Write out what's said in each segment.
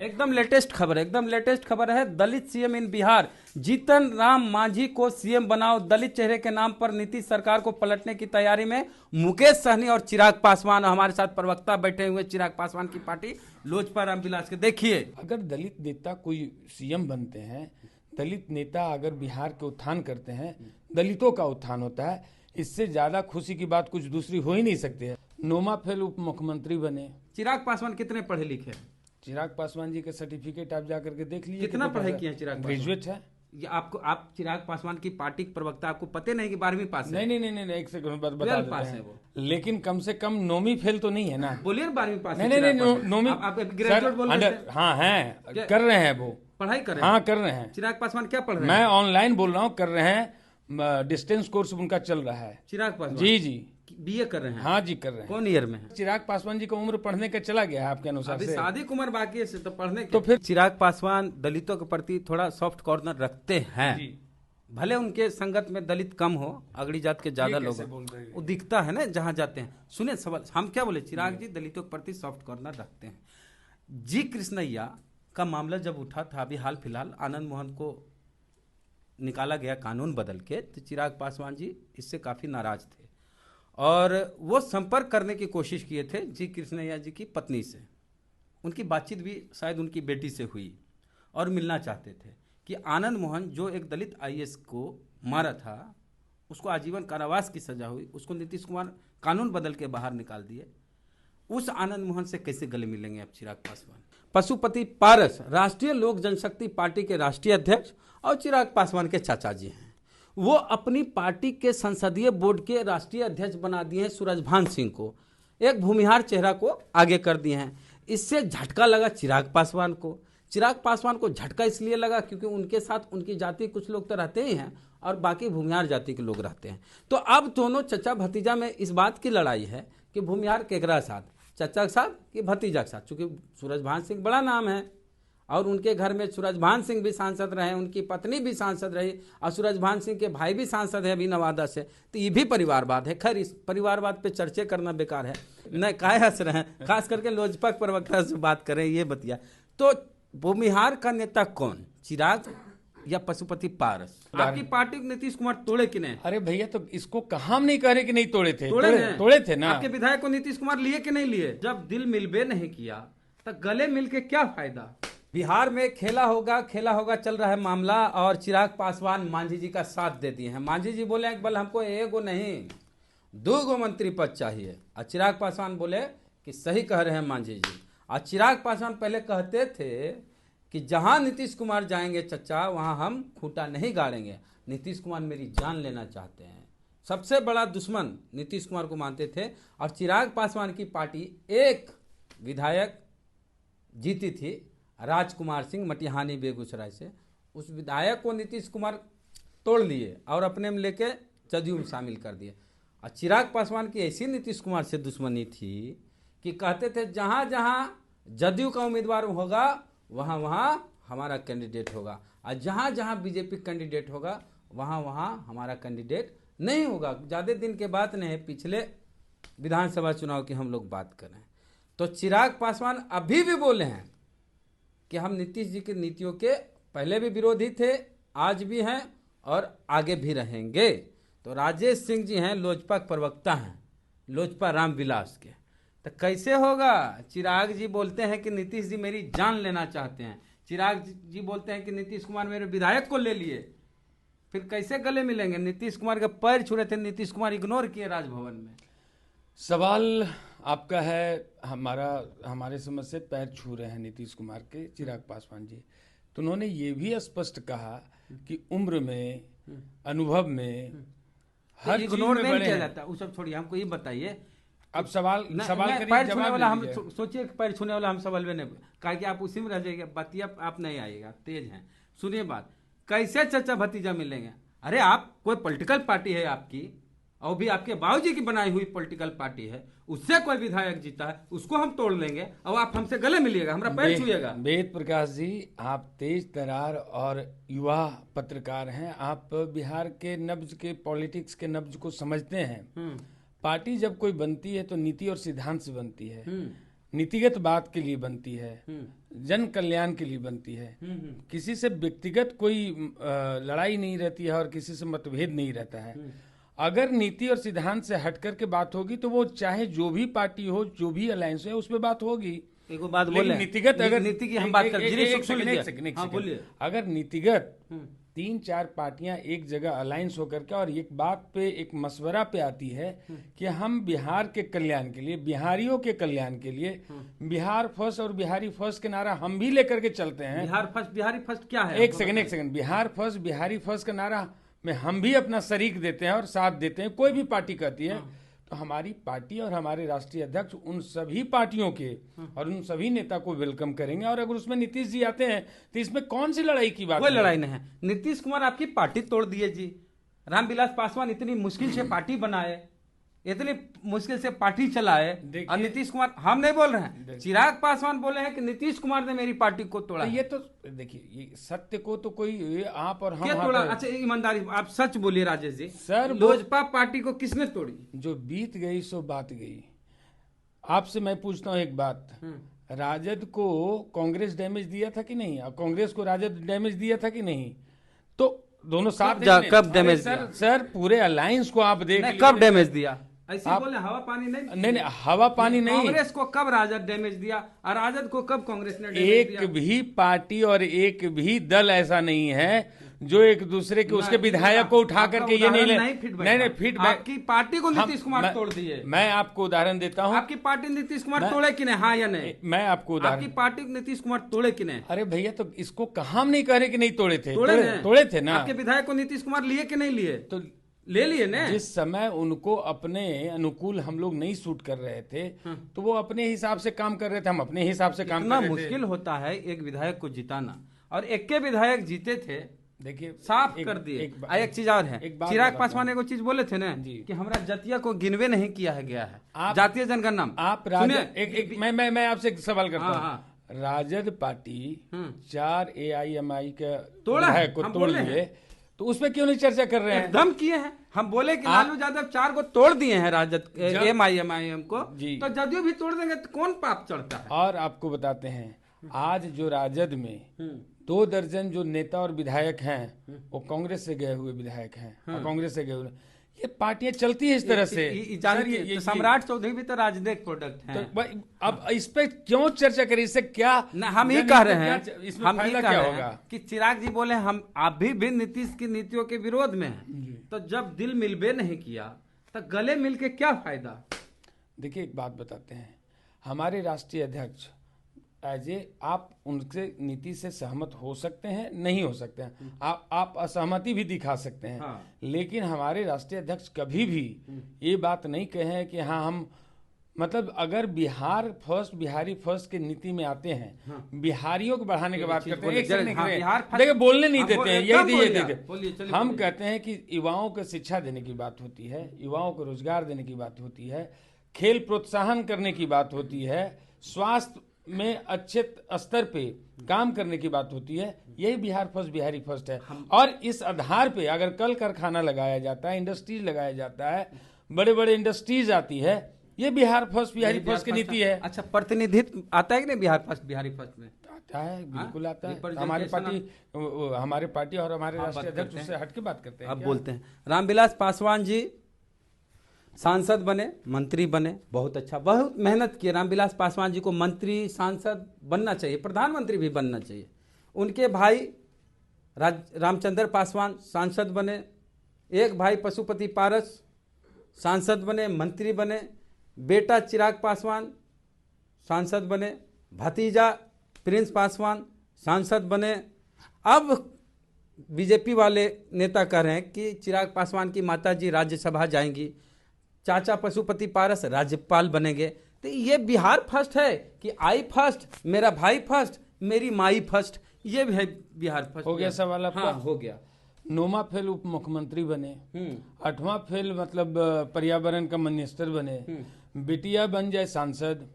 एकदम लेटेस्ट खबर है, एकदम लेटेस्ट खबर है। दलित सीएम इन बिहार, जीतन राम मांझी को सीएम बनाओ। दलित चेहरे के नाम पर नीतीश सरकार को पलटने की तैयारी में मुकेश सहनी और चिराग पासवान। हमारे साथ प्रवक्ता बैठे हुए चिराग पासवान की पार्टी लोजपा रामविलास के। देखिए, अगर दलित नेता कोई सीएम बनते हैं, दलित नेता अगर बिहार के उत्थान करते हैं, दलितों का उत्थान होता है, इससे ज्यादा खुशी की बात कुछ दूसरी हो ही नहीं सकती है। नोमा फेल उप मुख्यमंत्री बने। चिराग पासवान कितने पढ़े लिखे हैं? चिराग पासवान जी का सर्टिफिकेट आप जाकर के देख लीजिए। कितना पढ़ाई किए हैं चिराग? ग्रेजुएट है। ये आपको, आप चिराग पासवान की पार्टी के प्रवक्ता, आपको पता नहीं कि 12वीं पास है? नहीं, एक सेकंड बता देते पास हैं है वो। लेकिन कम से कम नोमी फेल तो नहीं है ना। बोलिए 12वीं पास है। नहीं, नोमी आप ग्रेजुएट बोल रहे हैं? हाँ है, कर रहे हैं वो पढ़ाई कर रहे हैं? हाँ कर रहे हैं। चिराग पासवान क्या पढ़ रहे हैं? मैं ऑनलाइन बोल रहा हूँ, कर रहे हैं, डिस्टेंस कोर्स उनका चल रहा है। चिराग पासवान जी बीए कर रहे हैं? हाँ जी कर रहे हैं। कौन ईयर में है? चिराग पासवान जी का उम्र पढ़ने का चला गया है आपके अनुसार अभी से? शादी की उम्र बाकी है तो पढ़ने तो फिर चिराग पासवान दलितों के प्रति थोड़ा सॉफ्ट कॉर्नर रखते हैं जी। भले उनके संगत में दलित कम हो, अगड़ी जात के ज्यादा लोग बोल रहे हैं? वो दिखता है ना जहां जाते हैं। सुने सवाल, हम क्या बोले, चिराग जी दलितों के प्रति सॉफ्ट कॉर्नर रखते हैं। जी कृष्णैया का मामला जब उठा था अभी हाल फिलहाल, आनंद मोहन को निकाला गया कानून बदल के, तो चिराग पासवान जी इससे काफी नाराज थे और वो संपर्क करने की कोशिश किए थे जी कृष्णैया जी की पत्नी से। उनकी बातचीत भी शायद उनकी बेटी से हुई और मिलना चाहते थे कि आनंद मोहन जो एक दलित आईएएस को मारा था, उसको आजीवन कारावास की सजा हुई, उसको नीतीश कुमार कानून बदल के बाहर निकाल दिए। उस आनंद मोहन से कैसे गले मिलेंगे अब चिराग पासवान? पशुपति पारस राष्ट्रीय लोक जनशक्ति पार्टी के राष्ट्रीय अध्यक्ष और चिराग पासवान के चाचा जी हैं। वो अपनी पार्टी के संसदीय बोर्ड के राष्ट्रीय अध्यक्ष बना दिए हैं सूरजभान सिंह को, एक भूमिहार चेहरा को आगे कर दिए हैं। इससे झटका लगा चिराग पासवान को। चिराग पासवान को झटका इसलिए लगा क्योंकि उनके साथ उनकी जाति कुछ लोग तो रहते ही हैं और बाकी भूमिहार जाति के लोग रहते हैं। तो अब दोनों चचा भतीजा में इस बात की लड़ाई है कि भूमिहार केकरा साथ, चचा के साथ कि भतीजा के साथ। चूंकि सूरजभान सिंह बड़ा नाम है और उनके घर में सूरजभान सिंह भी सांसद रहे, उनकी पत्नी भी सांसद रही और सूरजभान सिंह के भाई भी सांसद है अभी नवादा से, तो ये भी परिवारवाद है। खैर इस परिवारवाद पे चर्चे करना बेकार है, न काहे हंस रहे हैं, खास करके लोजपा प्रवक्ता से बात करें ये बतिया। तो भूमिहार का नेता कौन, चिराग या पशुपति पारस? आपकी पार्टी को नीतीश कुमार तोड़े कि नहीं? अरे भैया, तो इसको कहा हम नहीं कह रहे कि नहीं तोड़े थे, तोड़े थे ना। आपके विधायक को नीतीश कुमार लिए कि नहीं लिए? जब दिल मिलबे नहीं किया तो गले मिल के क्या फायदा? बिहार में खेला होगा चल रहा है मामला और चिराग पासवान मांझी जी का साथ दे दिए हैं। मांझी जी बोले बल हमको एगो नहीं 2 मंत्री पद चाहिए और चिराग पासवान बोले कि सही कह रहे हैं मांझी जी। और चिराग पासवान पहले कहते थे कि जहां नीतीश कुमार जाएंगे चचा वहां हम खूंटा नहीं गाड़ेंगे। नीतीश कुमार मेरी जान लेना चाहते हैं, सबसे बड़ा दुश्मन नीतीश कुमार को मानते थे। और चिराग पासवान की पार्टी एक विधायक जीती थी, राजकुमार सिंह मटिहानी बेगूसराय से, उस विधायक को नीतीश कुमार तोड़ लिए और अपने में लेके जदयू में शामिल कर दिए। और चिराग पासवान की ऐसी नीतीश कुमार से दुश्मनी थी कि कहते थे जहां जहां जदयू का उम्मीदवार होगा वहां वहां हमारा कैंडिडेट होगा और जहां जहां बीजेपी कैंडिडेट होगा वहां वहां हमारा कैंडिडेट नहीं होगा। ज़्यादा दिन के बात नहीं है, पिछले विधानसभा चुनाव की हम लोग बात करें तो चिराग पासवान अभी भी बोले हैं कि हम नीतीश जी की नीतियों के पहले भी विरोधी थे, आज भी हैं और आगे भी रहेंगे। तो राजेश सिंह जी हैं, लोजपा प्रवक्ता हैं, लोजपा रामविलास के। तो कैसे होगा? चिराग जी बोलते हैं कि नीतीश जी मेरी जान लेना चाहते हैं, चिराग जी बोलते हैं कि नीतीश कुमार मेरे विधायक को ले लिए, फिर कैसे गले मिलेंगे? नीतीश कुमार के पैर छू रहे थे, नीतीश कुमार इग्नोर किए राजभवन में। सवाल आपका है, हमारे समझ से पैर छू रहे हैं नीतीश कुमार के चिराग पासवान जी। तो उन्होंने ये भी स्पष्ट कहा कि उम्र में, अनुभव में हर चीज में बड़े किया जाता है। वो सब छोड़िए, हमको ये बताइए। अब सवाल करिए, पैर छूने वाला हम सोचिए, पैर छूने वाला हम सवाल में नहीं, कहा कि आप उसी में रह जाइएगा, बतिया आप नहीं आइएगा, तेज हैं। सुनिए बात, कैसे चचा भतीजा मिलेंगे? अरे आप कोई पॉलिटिकल पार्टी है आपकी, और भी आपके बाबूजी की बनाई हुई पॉलिटिकल पार्टी है, उससे कोई विधायक जीता है उसको हम तोड़ लेंगे और आप हमसे गले मिलिएगा, हमारा पैर छुएगा। वेद प्रकाश जी, आप तेज तरार और युवा पत्रकार हैं, आप बिहार के नब्ज के, पॉलिटिक्स के नब्ज को समझते हैं। पार्टी जब कोई बनती है तो नीति और सिद्धांत से बनती है, नीतिगत बात के लिए बनती है, जन कल्याण के लिए बनती है। किसी से व्यक्तिगत कोई लड़ाई नहीं रहती है और किसी से मतभेद नहीं रहता है। अगर नीति और सिद्धांत से हट करके बात होगी तो वो चाहे जो भी पार्टी हो, जो भी अलायंस है, उसमें बात होगी। एक बात बोले, नीतिगत अगर नीति की हम बात करें, अगर नीतिगत 3-4 पार्टियां एक जगह अलायंस होकर के और एक बात पे, एक मशवरा पे आती है कि हम बिहार के कल्याण के लिए, बिहारियों के कल्याण के लिए बिहार फर्स्ट और बिहारी फर्स्ट के नारा हम भी लेकर के चलते हैं। बिहार फर्स्ट बिहारी फर्स्ट क्या है? एक second, Bihar first Bihari first का नारा में हम भी अपना शरीक देते हैं और साथ देते हैं। कोई भी पार्टी कहती है तो हमारी पार्टी और हमारे राष्ट्रीय अध्यक्ष उन सभी पार्टियों के और उन सभी नेता को वेलकम करेंगे। और अगर उसमें नीतीश जी आते हैं तो इसमें कौन सी लड़ाई की बात? कोई लड़ाई नहीं है। नीतीश कुमार आपकी पार्टी तोड़ दिए जी। रामविलास पासवान इतनी मुश्किल से पार्टी बनाए, इतनी मुश्किल से पार्टी चलाए, और नीतीश कुमार, हम नहीं बोल रहे हैं, चिराग पासवान बोले हैं कि नीतीश कुमार ने मेरी पार्टी को तोड़ा। ये तो देखिए, ये सत्य को तो कोई आप और हम क्या तोड़ा? अच्छा ईमानदारी आप सच बोलिए राजेश जी, सर लोजपा पार्टी को किसने तोड़ी? जो बीत गई सो बात गई। आपसे मैं पूछता हूँ एक बात, राजद को कांग्रेस डैमेज दिया था कि नहीं? कांग्रेस को राजद डैमेज दिया था कि नहीं? तो दोनों साथ कब डैमेज? सर पूरे अलायंस को आप देख, कब डैमेज दिया? ऐसे बोले हवा पानी नहीं, हवा पानी नहीं। कांग्रेस को कब राजद डैमेज दिया और राजद को कब कांग्रेस ने डैमेज दिया? एक भी पार्टी और एक भी दल ऐसा नहीं है जो एक दूसरे के उसके विधायक को उठा करके ये नहीं फिट। आपकी पार्टी को नीतीश कुमार तोड़ दिए। मैं आपको उदाहरण देता हूँ। आपकी पार्टी नीतीश कुमार तोड़े कि नहीं? हाँ या नहीं? मैं आपको उदाहरण, आपकी पार्टी को नीतीश कुमार तोड़े कि नहीं? अरे भैया, तो इसको कहा हम नहीं कह रहे कि नहीं तोड़े थे, तोड़े थे ना। आपके विधायक को नीतीश कुमार लिए कि नहीं लिए? तो ले लिए ना। जिस समय उनको अपने अनुकूल हम लोग नहीं सूट कर रहे थे तो वो अपने हिसाब से काम कर रहे थे, हम अपने हिसाब से काम कर रहे थे। मुश्किल होता है एक विधायक को जिताना, और एक के विधायक जीते थे, देखिए साफ कर दिए। एक चीज और है, चिराग पासवान को चीज बोले थे ना कि हमारा जातीय को गिनवे नहीं किया है गया है, जातीय जनगणना। आप मैं आपसे एक सवाल करता हूँ। राजद पार्टी 4 AIMI के विधायक को तोड़ दिए, तो उसमें क्यों नहीं चर्चा कर रहे हैं? एकदम किए हैं। हम बोले कि लालू यादव 4 को तोड़ दिए हैं राजद MIM को, तो जदयू भी तोड़ देंगे तो कौन पाप चढ़ता है? और आपको बताते हैं, आज जो राजद में 2 दर्जन जो नेता और विधायक हैं वो कांग्रेस से गए हुए विधायक हैं, कांग्रेस से गए हुए। ये पार्टियां चलती है इस तरह से। ये सम्राट चौधरी भी तो राजनीतिक प्रोडक्ट है। तो अब इस पे क्यों चर्चा करें? इससे क्या हम ही कह रहे हैं, इसमें हम फायदा क्या होगा? कि चिराग जी बोले हम अभी भी नीतीश की नीतियों के विरोध में हैं, तो जब दिल मिलबे नहीं किया तो गले मिल के क्या फायदा? देखिए एक बात बताते हैं, हमारे राष्ट्रीय अध्यक्ष आप उनसे नीति से सहमत हो सकते हैं, नहीं हो सकते हैं, आप असहमति भी दिखा सकते हैं। लेकिन हमारे राष्ट्रीय अध्यक्ष कभी भी ये बात नहीं कहे कि हाँ हम, मतलब अगर बिहार फर्स्ट बिहारी फर्स्ट की नीति में आते हैं, बिहारियों को बढ़ाने की बात करते हैं, देखिए बोलने नहीं देते हैं, यही हम कहते हैं कि युवाओं को शिक्षा देने की बात होती है, युवाओं को रोजगार देने की बात होती है, खेल प्रोत्साहन करने की बात होती है, स्वास्थ्य में अच्छे स्तर पे काम करने की बात होती है। यही बिहार फर्स्ट बिहारी फर्स्ट है। और इस आधार पे अगर कल कारखाना लगाया जाता है, इंडस्ट्रीज लगाया जाता है, बड़े बड़े इंडस्ट्रीज आती है, ये बिहार फर्स्ट बिहारी फर्स्ट की नीति है। अच्छा, प्रतिनिधित्व आता है कि नहीं बिहार फर्स्ट बिहारी फर्स्ट में? आता है, बिल्कुल आता है। हमारे पार्टी और हमारे राष्ट्रीय अध्यक्ष उससे हट के बात करते हैं। अब बोलते हैं, रामविलास पासवान जी सांसद बने, मंत्री बने, बहुत अच्छा, बहुत मेहनत किए। रामविलास पासवान जी को मंत्री सांसद बनना चाहिए, प्रधानमंत्री भी बनना चाहिए। उनके भाई रामचंद्र पासवान सांसद बने, एक भाई पशुपति पारस सांसद बने, मंत्री बने, बेटा चिराग पासवान सांसद बने, भतीजा प्रिंस पासवान सांसद बने। अब बीजेपी वाले नेता कह रहे हैं कि चिराग पासवान की माताजी राज्यसभा जाएंगी, चाचा पशुपति पारस राज्यपाल बनेंगे। तो ये बिहार फर्स्ट है कि आई फर्स्ट, मेरा भाई फर्स्ट, मेरी माई फर्स्ट, ये भी है बिहार फर्स्ट। हो गया सवाल आपका? हाँ, हो गया। 9वां फेल उप मुख्यमंत्री बने, 8वां फेल मतलब पर्यावरण का मिनिस्टर बने, बिटिया बन जाए सांसद,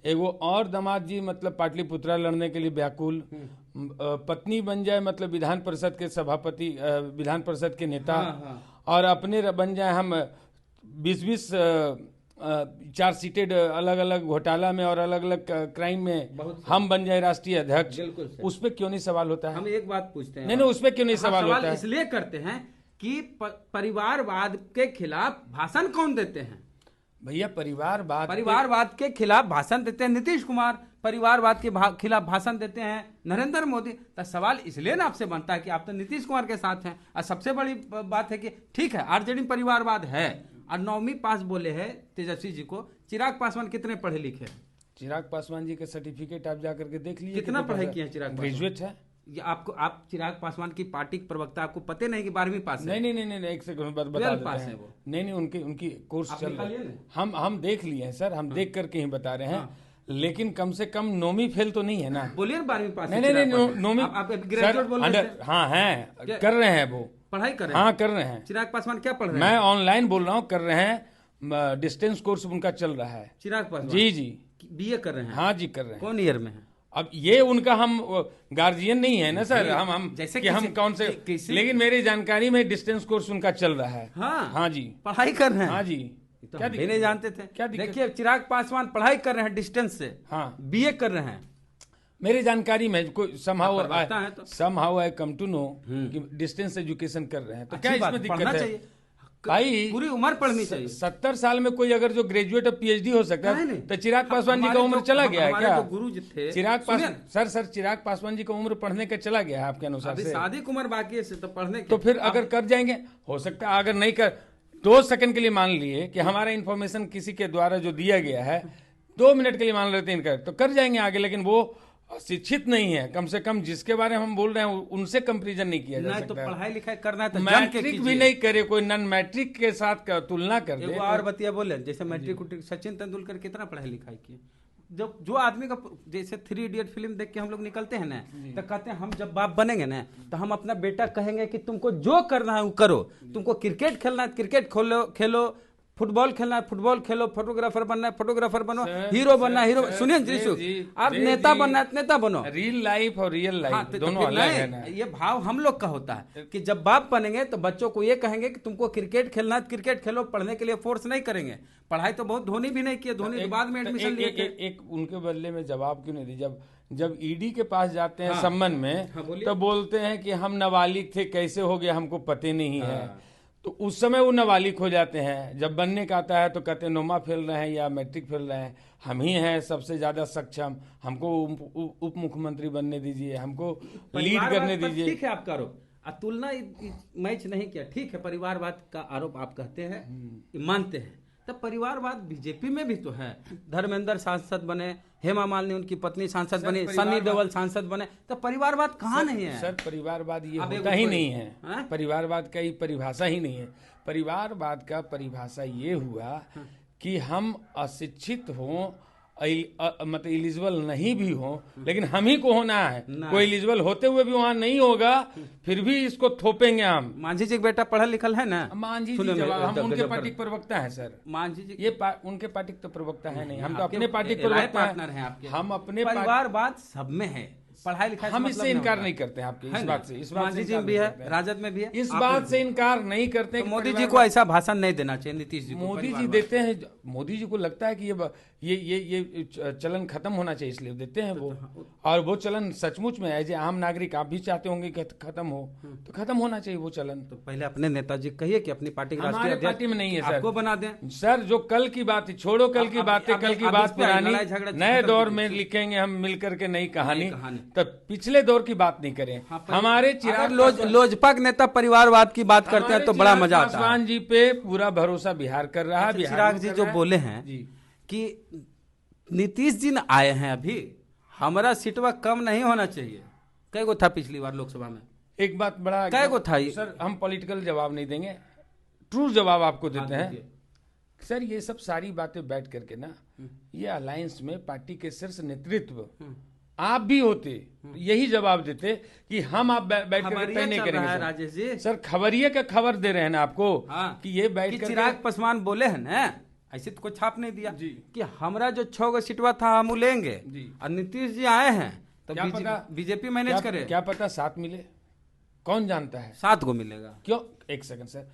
एगो और दामाद जी मतलब पाटलिपुत्रा लड़ने के लिए व्याकुल, पत्नी बन जाए मतलब विधान परिषद के सभापति, विधान परिषद के नेता, और अपने बन जाए हम 20-20 चार्जशीटेड अलग अलग घोटाला में और अलग अलग क्राइम में बहुत हम बन जाए राष्ट्रीय अध्यक्ष, बिल्कुल सही। उस पे क्यों नहीं सवाल होता है? हम एक बात पूछते हैं, नहीं उस पे क्यों नहीं हम सवाल होता है? इसलिए करते हैं कि परिवारवाद के खिलाफ भाषण कौन देते हैं? भैया परिवारवाद के खिलाफ भाषण देते हैं नीतीश कुमार, परिवारवाद के खिलाफ भाषण देते हैं नरेंद्र मोदी। तो सवाल इसलिए ना आपसे बनता है कि आप तो नीतीश कुमार के साथ हैं। और सबसे बड़ी बात है कि ठीक है आरजेडी में परिवारवाद है और 9वीं पास बोले हैं तेजस्वी जी को। चिराग पासवान कितने पढ़े लिखे हैं? चिराग पासवान जी का सर्टिफिकेट आप जाकर के देख लीजिए, कितना पढ़ाई किया है चिराग? ग्रेजुएट है। ये आप चिराग पासवान की पार्टी के प्रवक्ता, आपको पता नहीं कि 12वीं पास है? नहीं, एक सेकंड बता देते पास है हैं वो। नहीं उनकी कोर्स आप चल निकालिए रहा है। ना। हम देख लिए हैं सर, हम देख करके ही बता रहे हैं। लेकिन कम से कम 9वीं फेल तो नहीं है ना? बोलिए 12वीं पास। नहीं 9वीं आप ग्रेजुएट बोल रहे थे? हाँ है, कर रहे हैं वो पढ़ाई कर रहे हैं। हाँ कर रहे हैं। चिराग पासवान क्या पढ़ रहे हैं? मैं ऑनलाइन बोल रहा हूँ, कर रहे हैं, डिस्टेंस कोर्स उनका चल रहा है। चिराग पासवान जी बीए कर रहे हैं? हाँ जी कर रहे हैं। कौन ईयर में है? अब ये उनका हम गार्जियन नहीं है ना सर, हम जैसे कि हम कौन से, लेकिन मेरी जानकारी में डिस्टेंस कोर्स उनका चल रहा है। हाँ जी पढ़ाई कर रहे हैं। हाँ जी। तो क्या नहीं जानते थे? क्या दिक्कत? देखिए चिराग पासवान पढ़ाई कर रहे हैं डिस्टेंस से। हाँ बीए कर रहे हैं। मेरी जानकारी में कोई तो। somehow I come to know कि डिस्टेंस एजुकेशन कर रहे हैं, तो क्या इसमें दिक्कत पढ़ना है चाहिए भाई? पूरी उम्र पढ़नी चाहिए। 70 साल में कोई अगर जो ग्रेजुएट और पीएचडी हो सकता है, तो चिराग पासवान जी का उम्र चला गया है क्या? गुरु जी थे चिराग पासवान सर चिराग पासवान जी का उम्र पढ़ने का चला गया है आपके अनुसार से? शादी की उम्र बाकी है तो पढ़ने तो फिर अगर कर जाएंगे, हो सकता है अगर नहीं कर 2 सेकंड के लिए मान लिए कि हमारा इंफॉर्मेशन किसी के द्वारा जो दिया गया है 2 मिनट के लिए मान लेते हैं तो कर जाएंगे आगे। लेकिन वो शिक्षित नहीं है, कम से कम जिसके बारे में हम बोल रहे हैं उनसे कंपैरिजन नहीं किया जा सकता। तो पढ़ाई लिखाई करना है तो मैट्रिक भी नहीं करे, कोई नॉन मैट्रिक के साथ तुलना कर दे। और बतिया बोले जैसे मैट्रिक सचिन तेंदुलकर कितना पढ़ाई लिखाई किए। जब जो आदमी का जैसे 3 इडियट फिल्म देख के हम लोग निकलते हैं ना, तो कहते हैं हम जब बाप बनेंगे ना तो हम अपना बेटा कहेंगे कि तुमको जो करना है वो करो, तुमको क्रिकेट खेलना है क्रिकेट खेलो, फुटबॉल खेलना है फुटबॉल खेलो, फोटोग्राफर बनना है फोटोग्राफर बनो, हीरो बनना है हीरो। सुनिए जी, आप नेता बनना है नेता बनो। रियल लाइफ और रियल लाइफ दोनों अलग है ना। ये भाव हम लोग का होता है कि जब बाप बनेंगे तो बच्चों को ये कहेंगे कि तुमको क्रिकेट खेलना है क्रिकेट खेलो, पढ़ने के लिए फोर्स नहीं करेंगे। पढ़ाई तो बहुत धोनी भी नहीं किए, धोनी के बाद में एडमिशन लिए थे। एक उनके बदले में जवाब क्यों नहीं दी? जब ईडी के पास जाते हैं सम्मन में, तो बोलते हैं कि हम नाबालिग थे, कैसे हो गया हमको पते नहीं है। तो उस समय वो नाबालिग हो जाते हैं। जब बनने का आता है तो कहते हैं नोमा फेल रहे हैं या मैट्रिक फेल रहे हैं, हम ही हैं सबसे ज्यादा सक्षम, हमको उप मुख्यमंत्री बनने दीजिए, हमको लीड करने दीजिए। ठीक है आपका आरोप, तुलना मैच नहीं किया, ठीक है परिवारवाद का आरोप आप कहते हैं, मानते हैं। तब परिवारवाद बीजेपी में भी तो है। धर्मेंद्र सांसद बने, हेमा मालिनी उनकी पत्नी सांसद बनी, सनी देओल सांसद बने, तो परिवारवाद कहाँ नहीं है? सर परिवारवाद ये होता ही नहीं है। परिवारवाद का परिभाषा ही नहीं है। परिवारवाद का परिभाषा ये हुआ कि हम अशिक्षित हों, मतलब एलिजिबल नहीं भी हो, लेकिन हम ही को होना है। कोई एलिजिबल होते हुए भी वहां नहीं होगा, फिर भी इसको थोपेंगे हम। मांझी जी बेटा पढ़ा लिखल है ना? मांझी जी हम उनके पार्टी के प्रवक्ता है सर। मांझी जी ये उनके पार्टी के तो प्रवक्ता है नहीं, हम तो अपने पार्टी के प्रवक्ता हैं। हम अपने परिवारवाद सब में है, पढ़ाई लिखाई हम इससे इनकार नहीं करते हैं आपके इस बात से। इस बात से भी है, राजद में भी है, इस बात से इनकार नहीं करते। मोदी जी को ऐसा भाषण नहीं देना चाहिए, नीतीश जी को। मोदी जी देते हैं, मोदी जी को लगता है कि ये चलन खत्म होना चाहिए, इसलिए देते हैं वो। और वो चलन सचमुच में एज ए आम नागरिक आप भी चाहते होंगे कि खत्म हो, तो खत्म होना चाहिए वो चलन। तो पहले अपने नेताजी कहिए कि अपनी पार्टी हमारे पार्टी में नहीं है सर, आपको बना दें सर। जो कल की बात छोड़ो, कल की बातें, कल की बात पुरानी, नए दौर में लिखेंगे हम मिलकर के नई कहानी। तब पिछले दौर की बात नहीं करें। हमारे चिराग लोजपा के नेता परिवारवाद की बात करते हैं तो बड़ा मजा आता है। पासवान जी पे पूरा भरोसा बिहार कर रहा है। चिराग जी जो बोले हैं कि नीतीश जी न आए हैं अभी, हमारा सीटवा कम नहीं होना चाहिए। कई गो था पिछली बार लोकसभा में? एक बात बड़ा कई गो था? सर हम पॉलिटिकल जवाब नहीं देंगे, ट्रू जवाब आपको देते हैं सर। ये सब सारी बातें बैठ करके ना, ये अलायंस में पार्टी के शीर्ष नेतृत्व आप भी होते, यही जवाब देते कि हम आप बैठ कर तय नहीं करेंगे। राजेश जी सर खबरिया का खबर दे रहे हैं ना आपको कि ये बैठ कर चिराग पासवान बोले हैं ना, ऐसे तो कोई छाप नहीं दिया कि हमरा जो 6 गो सीटवा था हम लेंगे, और नीतीश जी आए हैं तो बीजेपी मैनेज करे। क्या पता 7 मिले, कौन जानता है? 7 गो मिलेगा। क्यों? एक सेकंड सर,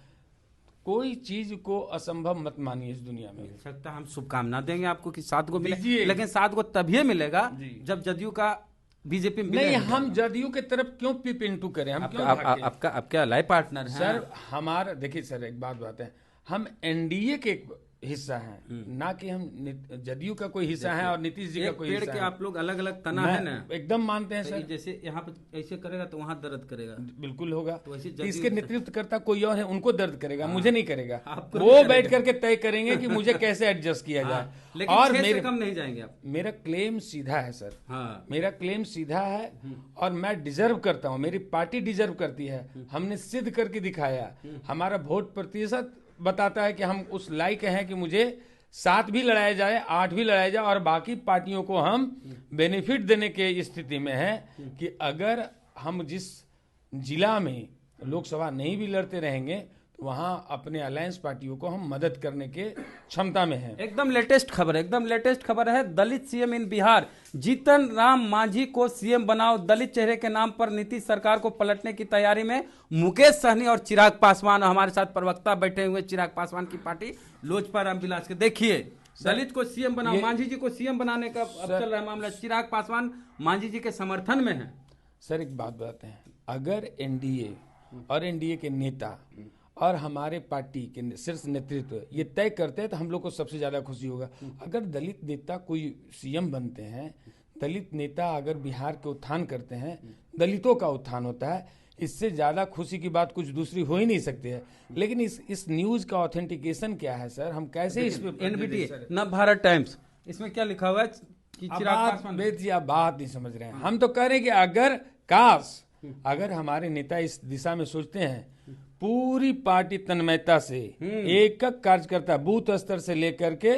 कोई चीज को असंभव मत मानिए इस दुनिया में। मिल सकता है, हम शुभकामना देंगे आपको कि 7 को मिले, दीजिए। लेकिन 7 को तभी मिलेगा जी। जब जदयू का बीजेपी नहीं, हम जदयू के तरफ क्यों पिंटू करें, हम क्यों भागें? आपका अलाई पार्टनर है सर हमारा, देखिए सर एक बात है, हम एनडीए के एक हिस्सा हैं, ना कि हम जदयू का कोई हिस्सा है और नीतीश जी का कोई पेड़ हिस्सा के है। आप लोग अलग अलग तना है ना, एकदम मानते हैं तो सर। जैसे यहाँ पे ऐसे करेगा तो वहाँ दर्द करेगा, बिल्कुल होगा। तो ऐसे तो इसके नेतृत्व करता कोई और है, उनको दर्द करेगा, मुझे नहीं करेगा। आपको वो नहीं बैठ करके तय करेंगे कि मुझे कैसे एडजस्ट किया जाए। लेकिन और 6 से मेरे कम नहीं जाएंगे आप। मेरा क्लेम सीधा है सर, हाँ, मेरा क्लेम सीधा है और मैं डिजर्व करता हूं, मेरी पार्टी डिजर्व करती है। हमने सिद्ध करके दिखाया, हमारा वोट प्रतिशत बताता है कि हम उस लायक हैं कि मुझे 7 भी लड़ाया जाए, 8 भी लड़ाया जाए, और बाकी पार्टियों को हम बेनिफिट देने के स्थिति में हैं कि अगर हम जिस जिला में लोकसभा नहीं भी लड़ते रहेंगे तो वहां अपने अलायंस पार्टियों को हम मदद करने के क्षमता में हैं। एकदम लेटेस्ट खबर है, दलित सीएम इन बिहार, जीतन राम मांझी को सीएम बनाओ, दलित चेहरे के नाम पर नीतीश सरकार को पलटने की तैयारी में मुकेश सहनी और चिराग पासवान। हमारे साथ प्रवक्ता बैठे हुए चिराग पासवान की पार्टी लोजपा रामविलास के। देखिए, दलित को सीएम बनाओ, मांझी जी को सीएम बनाने का अब चल रहा है मामला, चिराग पासवान मांझी जी के समर्थन में है। सर एक बात बताते हैं, अगर एनडीए और एनडीए के नेता और हमारे पार्टी के शीर्ष नेतृत्व ये तय करते हैं तो हम लोग को सबसे ज्यादा खुशी होगा। अगर दलित नेता कोई सीएम बनते हैं, दलित नेता अगर बिहार के उत्थान करते हैं, दलितों का उत्थान होता है, इससे ज्यादा खुशी की बात कुछ दूसरी हो ही नहीं सकती है। लेकिन इस न्यूज का ऑथेंटिकेशन क्या है सर, हम कैसे इस पे एनबीटी नव भारत टाइम्स, इसमें क्या लिखा हुआ है कि चिराग पासवान? वेद जी आप बात नहीं समझ रहे हैं। हम तो कह रहे हैं कि अगर हमारे नेता इस दिशा में सोचते हैं, पूरी पार्टी तन्मयता से एक कार्यकर्ता बूथ स्तर से लेकर के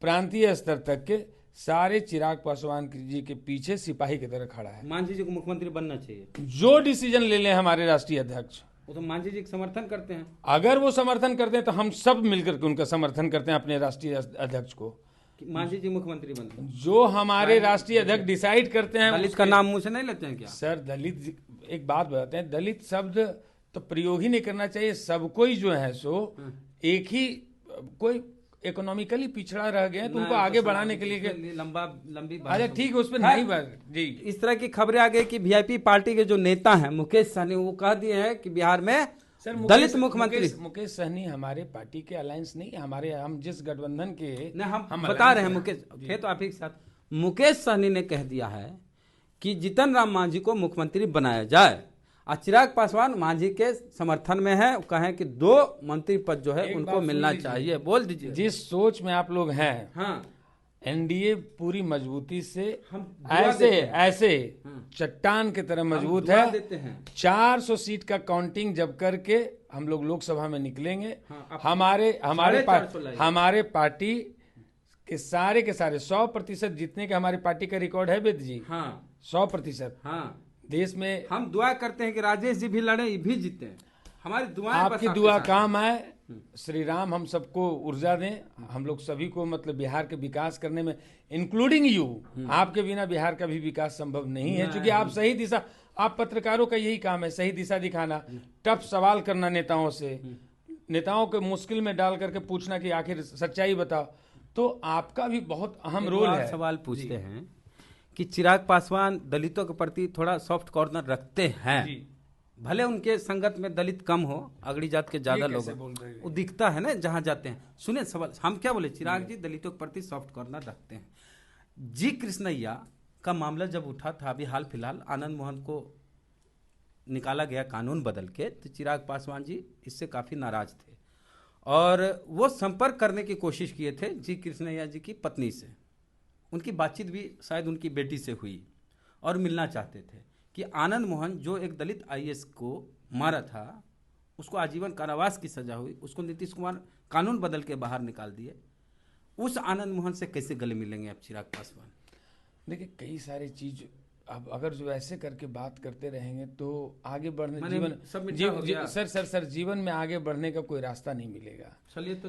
प्रांतीय स्तर तक के सारे चिराग पासवान जी के पीछे सिपाही की तरह खड़ा है। मांझी जी को मुख्यमंत्री बनना चाहिए, जो डिसीजन ले लें हमारे राष्ट्रीय अध्यक्ष, वो तो मांझी जी का समर्थन करते हैं। अगर वो समर्थन करते हैं तो हम सब मिलकर के उनका समर्थन करते हैं अपने राष्ट्रीय अध्यक्ष को, कि मांझी जी मुख्यमंत्री बनते हैं। जो हमारे राष्ट्रीय अध्यक्ष डिसाइड करते हैं। दलित का नाम मुंह से नहीं लेते हैं क्या? सर दलित, एक बात बताते हैं, दलित शब्द तो प्रयोग ही नहीं करना चाहिए। सब कोई जो है सो एक ही, कोई इकोनॉमिकली पिछड़ा रह गए हैं तो उनको आगे बढ़ाने के लिए लंबी अच्छा ठीक है, उस पर नहीं बात जी। इस तरह की खबरें आ गई कि वीआईपी पार्टी के जो नेता हैं मुकेश सहनी, वो कह दिए हैं कि बिहार में सर दलित मुख्यमंत्री। मुकेश सहनी हमारे पार्टी के अलायंस नहीं, हमारे हम जिस गठबंधन के हम बता रहे हैं, मुकेश थे तो आप ही के साथ, मुकेश सहनी ने कह दिया है कि जीतन राम मांझी को मुख्यमंत्री बनाया जाए, और चिराग पासवान मांझी के समर्थन में है, कहें कि 2 मंत्री पद जो है उनको मिलना चाहिए। बोल दीजिए। जिस सोच में आप लोग हैं, हाँ, एनडीए पूरी मजबूती से हम ऐसे चट्टान की तरह मजबूत है। देते हैं 400 सीट का काउंटिंग जब करके हम लोग लोकसभा में निकलेंगे, हाँ, हमारे पार्टी के सारे 100% जीतने का हमारी पार्टी का रिकॉर्ड है वेद जी। हाँ 100%। हाँ, देश में हम दुआ करते हैं कि राजेश जी भी लड़े, ये भी जीते। हमारी दुआएं आपकी दुआ काम आए, श्री राम हम सबको ऊर्जा दें, हम लोग सभी को मतलब बिहार के विकास करने में, इंक्लूडिंग यू। आपके बिना बिहार का भी विकास संभव नहीं है, क्योंकि आप सही दिशा, आप पत्रकारों का यही काम है, सही दिशा दिखाना, टफ सवाल करना नेताओं से, नेताओं को मुश्किल में डाल करके पूछना कि आखिर सच्चाई बताओ। तो आपका भी बहुत अहम रोल है। सवाल पूछते हैं कि चिराग पासवान दलितों के प्रति थोड़ा सॉफ्ट कॉर्नर रखते हैं, भले उनके संगत में दलित कम हो, अगड़ी जात के ज्यादा लोग, वो दिखता है ना जहां जाते हैं। सुने सवाल, हम क्या बोले, चिराग जी दलितों के प्रति सॉफ्ट कॉर्नर रखते हैं। जी कृष्णैया का मामला जब उठा था अभी हाल फिलहाल, आनंद मोहन को निकाला गया कानून बदल के, तो चिराग पासवान जी इससे काफी नाराज थे और वो संपर्क करने की कोशिश किए थे जी कृष्णैया जी की पत्नी से। उनकी बातचीत भी शायद उनकी बेटी से हुई और मिलना चाहते थे कि आनंद मोहन जो एक दलित आईएएस को मारा था, उसको आजीवन कारावास की सजा हुई, उसको नीतीश कुमार कानून बदल के बाहर निकाल दिए। उस आनंद मोहन से कैसे गले मिलेंगे आप चिराग पासवान? देखिए कई सारी चीज, अब अगर जो ऐसे करके बात करते रहेंगे तो आगे बढ़ने सर जीवन में आगे बढ़ने का कोई रास्ता नहीं मिलेगा। चलिए तो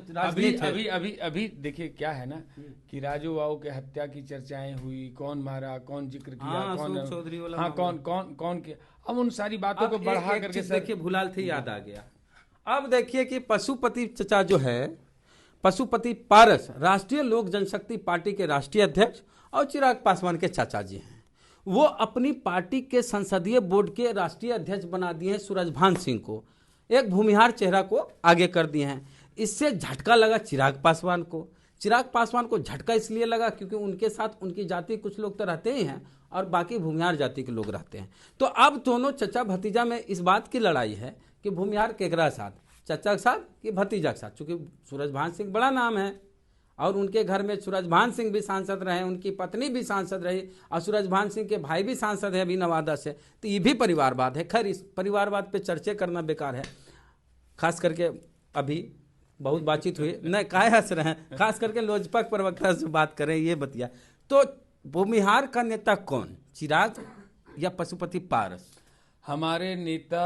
अभी देखिए क्या है ना कि राजू बाबू के हत्या की चर्चाएं हुई, कौन मारा, कौन जिक्र किया, कौन किया, अब उन सारी बातों को बढ़ा करके देखिए भुलाल थे याद आ गया, अब देखिए कि पशुपति चचा जो है, पशुपति पारस राष्ट्रीय लोक जनशक्ति पार्टी के राष्ट्रीय अध्यक्ष और चिराग पासवान के चाचा जी हैं। वो अपनी पार्टी के संसदीय बोर्ड के राष्ट्रीय अध्यक्ष बना दिए हैं सूरजभान सिंह को, एक भूमिहार चेहरा को आगे कर दिए हैं। इससे झटका लगा चिराग पासवान को। चिराग पासवान को झटका इसलिए लगा क्योंकि उनके साथ उनकी जाति कुछ लोग तो रहते ही हैं और बाकी भूमिहार जाति के लोग रहते हैं। तो अब दोनों चचा भतीजा में इस बात की लड़ाई है कि भूमिहार केकरा साथ, चचा के साथ कि भतीजा के साथ। चूंकि सूरजभान सिंह बड़ा नाम है और उनके घर में सूरजभान सिंह भी सांसद रहे, उनकी पत्नी भी सांसद रही और सूरजभान सिंह के भाई भी सांसद है अभी नवादा से। तो ये भी परिवारवाद है। खैर, इस परिवारवाद पे चर्चे करना बेकार है, खास करके अभी बहुत बातचीत हुई। नहीं, काहे हंस रहे हैं? खास करके लोजपा प्रवक्ता से बात करें, ये बतिया। तो भूमिहार का नेता कौन, चिराग या पशुपति पारस? हमारे नेता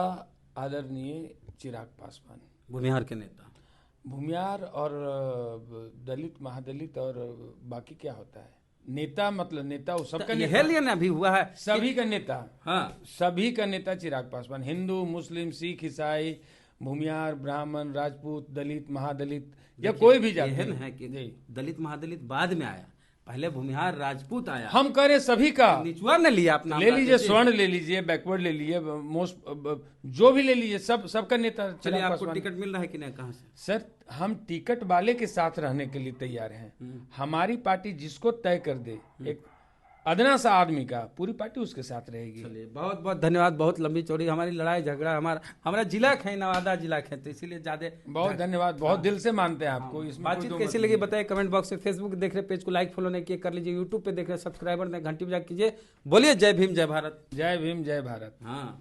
आदरणीय चिराग पासवान भूमिहार के नेता। भूमिहार और दलित महादलित और बाकी क्या होता है नेता, मतलब नेता वो सबका नेता, यह लिए ना अभी हुआ है सभी का नेता। हाँ, सभी का नेता चिराग पासवान, हिंदू मुस्लिम सिख ईसाई भूमिहार ब्राह्मण राजपूत दलित महादलित या कोई भी जाति यह है कि दलित महादलित बाद में आया, पहले भूमिहार राजपूत आया। हम करें सभी का, निचुआ ने लिया अपना, ले लीजिए स्वर्ण ले लीजिए, बैकवर्ड ले लीजिए, मोस्ट जो भी ले लीजिए, सबका नेता चलिए। चिराग आपको पासवान। टिकट मिल रहा है कि नहीं, कहाँ से? सर, हम टिकट वाले के साथ रहने के लिए तैयार हैं। हमारी पार्टी जिसको तय कर दे, एक अदना सा आदमी का, पूरी पार्टी उसके साथ रहेगी। चलिए, बहुत बहुत धन्यवाद। बहुत लंबी चौड़ी हमारी लड़ाई झगड़ा, हमारा जिला है नवादा जिला है, तो इसीलिए ज्यादा बहुत धन्यवाद, बहुत दिल से मानते हैं आपको। इसमें कोई बातचीत दो कैसी मत लगी नहीं। बताइए कमेंट बॉक्स में। फेसबुक देख रहे पेज को लाइक फॉलो नहीं किए कर लीजिए, यूट्यूब पे देख रहे सब्सक्राइबर ने घंटी बजा कीजिए। बोलिए जय भीम जय भारत। जय भीम जय भारत। हाँ।